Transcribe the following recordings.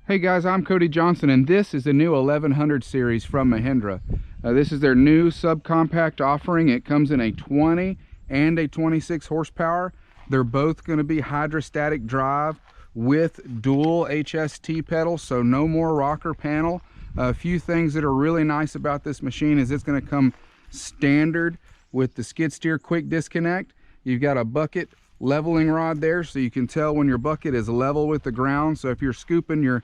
Hey guys, I'm Cody Johnson, and this is the new 1100 series from Mahindra. This is their new subcompact offering. It comes in a 20 and a 26 horsepower. They're both going to be hydrostatic drive with dual HST pedals, so no more rocker panel. A few things that are really nice about this machine is it's going to come standard with the skid steer quick disconnect. You've got a bucket leveling rod there, so you can tell when your bucket is level with the ground. So if you're scooping your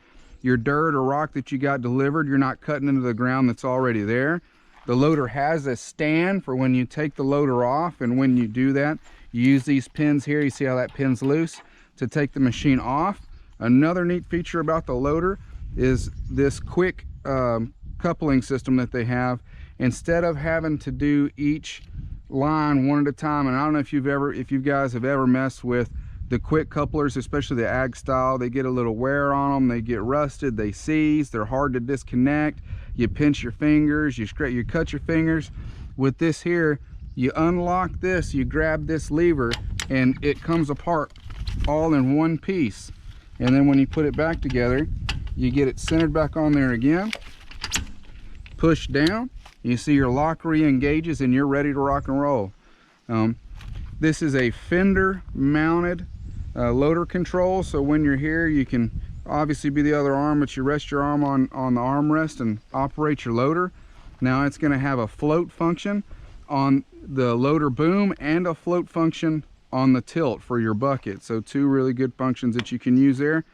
dirt or rock that you got delivered, you're not cutting into the ground that's already there. The loader has a stand for when you take the loader off, and when you do that, you use these pins here. You see how that pin's loose to take the machine off. Another neat feature about the loader is this quick coupling system that they have. Instead of having to do each line one at a time, and I don't know if you guys have ever messed with the quick couplers, especially the ag style, they get a little wear on them, they get rusted, they seize, they're hard to disconnect. You pinch your fingers, you cut your fingers. With this here, you unlock this, you grab this lever, and it comes apart all in one piece. And then when you put it back together, you get it centered back on there again, push down, you see your lock re-engages, and you're ready to rock and roll. This is a fender mounted loader control, so when you're here, you can obviously be the other arm, but you rest your arm on the armrest and operate your loader. Now it's going to have a float function on the loader boom and a float function on the tilt for your bucket. So two really good functions that you can use there.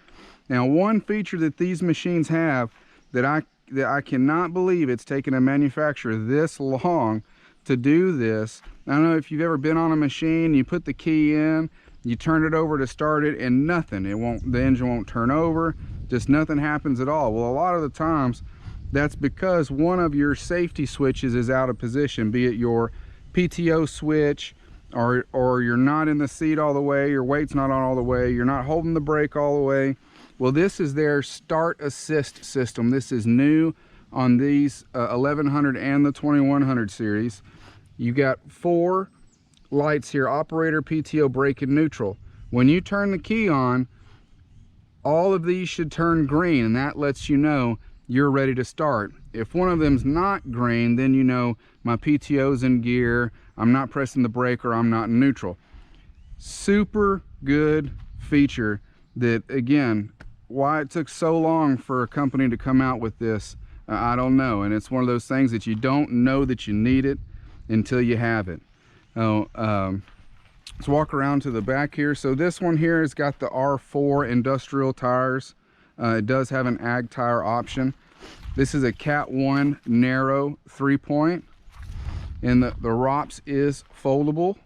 Now, one feature that these machines have that I cannot believe it's taken a manufacturer this long to do this. I don't know if you've ever been on a machine, you put the key in, you turn it over to start it, and nothing, the engine won't turn over, just nothing happens at all. Well, a lot of the times that's because one of your safety switches is out of position, be it your PTO switch, or you're not in the seat all the way, your weight's not on all the way, you're not holding the brake all the way. Well, this is their start assist system. This is new on these 1100 and the 2100 series. You got 4 lights here: operator, PTO, brake, and neutral. When you turn the key on, all of these should turn green, and that lets you know you're ready to start. If one of them's not green, then you know my PTO's in gear, I'm not pressing the brake, or I'm not in neutral. Super good feature that, again, why it took so long for a company to come out with this, I don't know. And it's one of those things that you don't know that you need it until you have it. Let's walk around to the back here. So this one here has got the R4 industrial tires. It does have an ag tire option. This is a Cat 1 narrow 3-point, and the ROPS is foldable.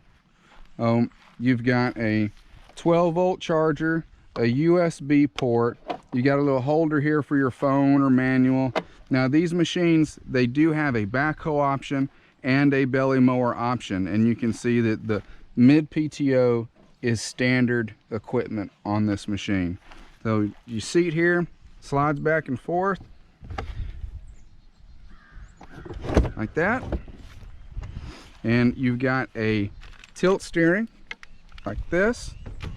You've got a 12-volt charger, a USB port. You got a little holder here for your phone or manual. Now these machines, they do have a backhoe option and a belly mower option, and you can see that the mid PTO is standard equipment on this machine. So your seat here slides back and forth like that, and you've got a tilt steering like this.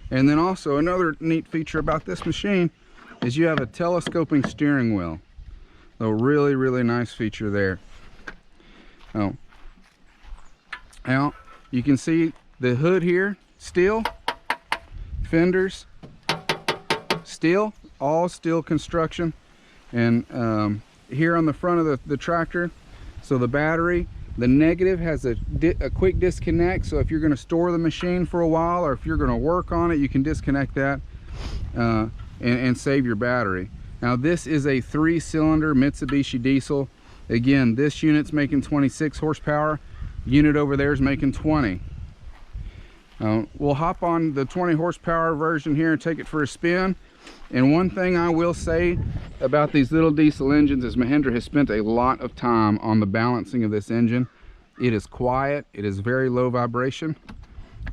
And then also another neat feature about this machine is you have a telescoping steering wheel. So really, really nice feature there. Now you can see the hood here, steel, fenders, steel, all steel construction. And here on the front of the tractor, so the battery, the negative has a quick disconnect, so if you're going to store the machine for a while, or if you're going to work on it, you can disconnect that and save your battery. Now this is a 3-cylinder Mitsubishi diesel. Again, this unit's making 26 horsepower. Unit over there is making 20. We'll hop on the 20 horsepower version here and take it for a spin. And one thing I will say about these little diesel engines is Mahindra has spent a lot of time on the balancing of this engine. It is quiet, it is very low vibration.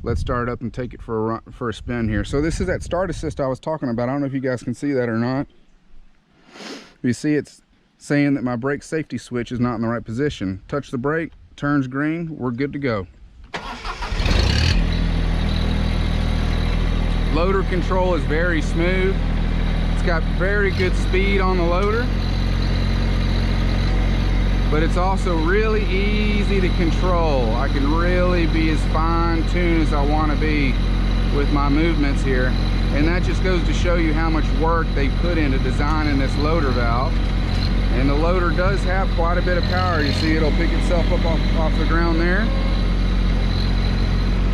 Let's start it up and take it for a spin here. So this is that start assist I was talking about. I don't know if you guys can see that or not. You see it's saying that my brake safety switch is not in the right position. Touch the brake, turns green, we're good to go. Loader control is very smooth. It's got very good speed on the loader, but it's also really easy to control. I can really be as fine-tuned as I want to be with my movements here. And that just goes to show you how much work they put into designing this loader valve. And the loader does have quite a bit of power. You see it'll pick itself up off the ground there.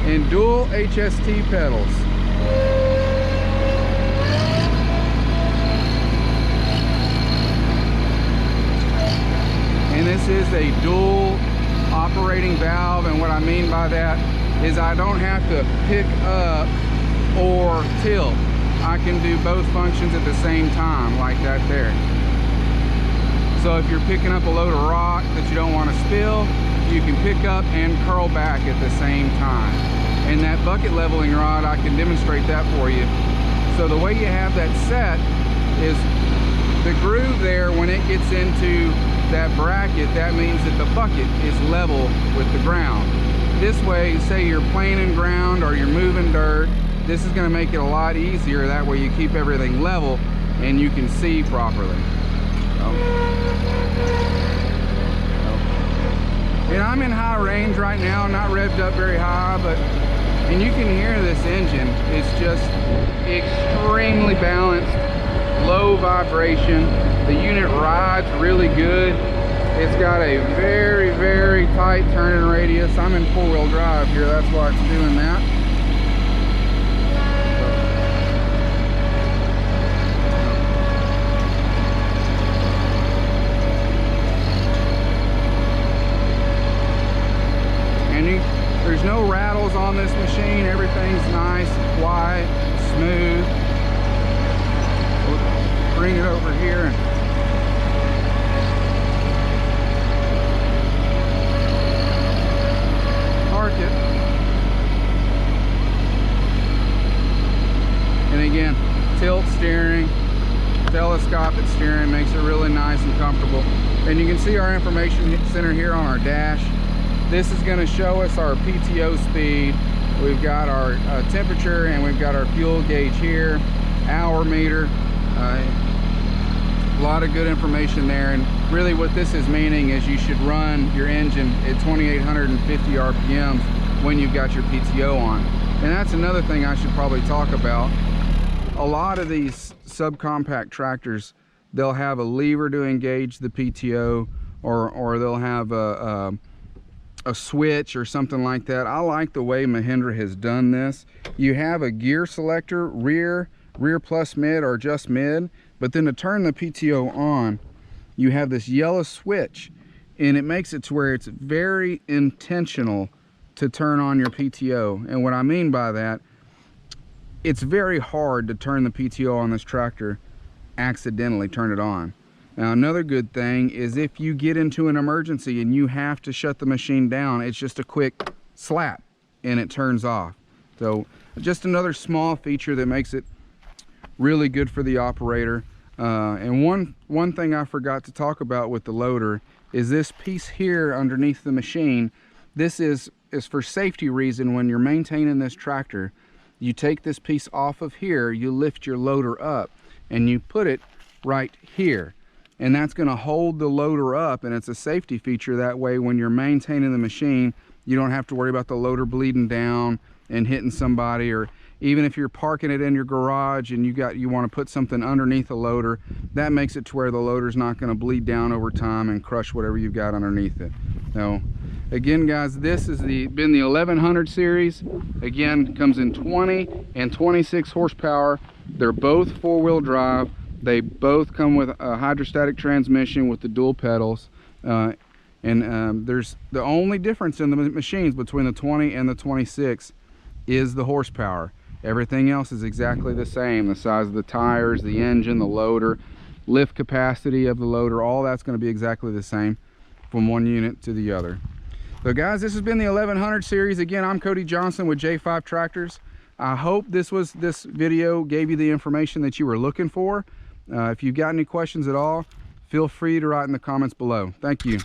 And dual HST pedals. And this is a dual operating valve, and what I mean by that is I don't have to pick up or tilt. I can do both functions at the same time, like that there. So if you're picking up a load of rock that you don't want to spill, you can pick up and curl back at the same time. And that bucket leveling rod, I can demonstrate that for you. So the way you have that set is the groove there, when it gets into that bracket, that means that the bucket is level with the ground. This way, say you're planing ground or you're moving dirt, this is going to make it a lot easier. That way you keep everything level and you can see properly. And I'm in high range right now, not revved up very high, and you can hear this engine. It's just extremely balanced, low vibration. The unit rides really good. It's got a very, very tight turning radius. I'm in four-wheel drive here, that's why it's doing that. There's no rattles on this machine. Everything's nice, quiet, smooth. We'll bring it over here and park it. And again, tilt steering, telescopic steering, makes it really nice and comfortable. And you can see our information center here on our dash. This is going to show us our PTO speed. We've got our temperature, and we've got our fuel gauge here, hour meter. A lot of good information there. And really what this is meaning is you should run your engine at 2,850 RPMs when you've got your PTO on. And that's another thing I should probably talk about. A lot of these subcompact tractors, they'll have a lever to engage the PTO, or they'll have a switch or something like that. I like the way Mahindra has done this. You have a gear selector, rear plus mid, or just mid, but then to turn the PTO on, you have this yellow switch, and it makes it to where it's very intentional to turn on your PTO. And what I mean by that, it's very hard to turn the PTO on this tractor, accidentally turn it on. Now, another good thing is if you get into an emergency and you have to shut the machine down, it's just a quick slap and it turns off. So just another small feature that makes it really good for the operator. And one thing I forgot to talk about with the loader is this piece here underneath the machine. This is for safety reason. When you're maintaining this tractor, you take this piece off of here, you lift your loader up and you put it right here. And that's going to hold the loader up, and it's a safety feature. That way when you're maintaining the machine, you don't have to worry about the loader bleeding down and hitting somebody, or even if you're parking it in your garage and you want to put something underneath the loader, that makes it to where the loader's not going to bleed down over time and crush whatever you've got underneath it. So again, guys, this has been the 1100 series. Again, comes in 20 and 26 horsepower. They're both four-wheel drive. They both come with a hydrostatic transmission with the dual pedals. There's the only difference in the machines between the 20 and the 26 is the horsepower. Everything else is exactly the same. The size of the tires, the engine, the loader, lift capacity of the loader, all that's going to be exactly the same from one unit to the other. So guys, this has been the 1100 series. Again, I'm Cody Johnson with J5 Tractors. I hope this video gave you the information that you were looking for. If you've got any questions at all, feel free to write in the comments below. Thank you.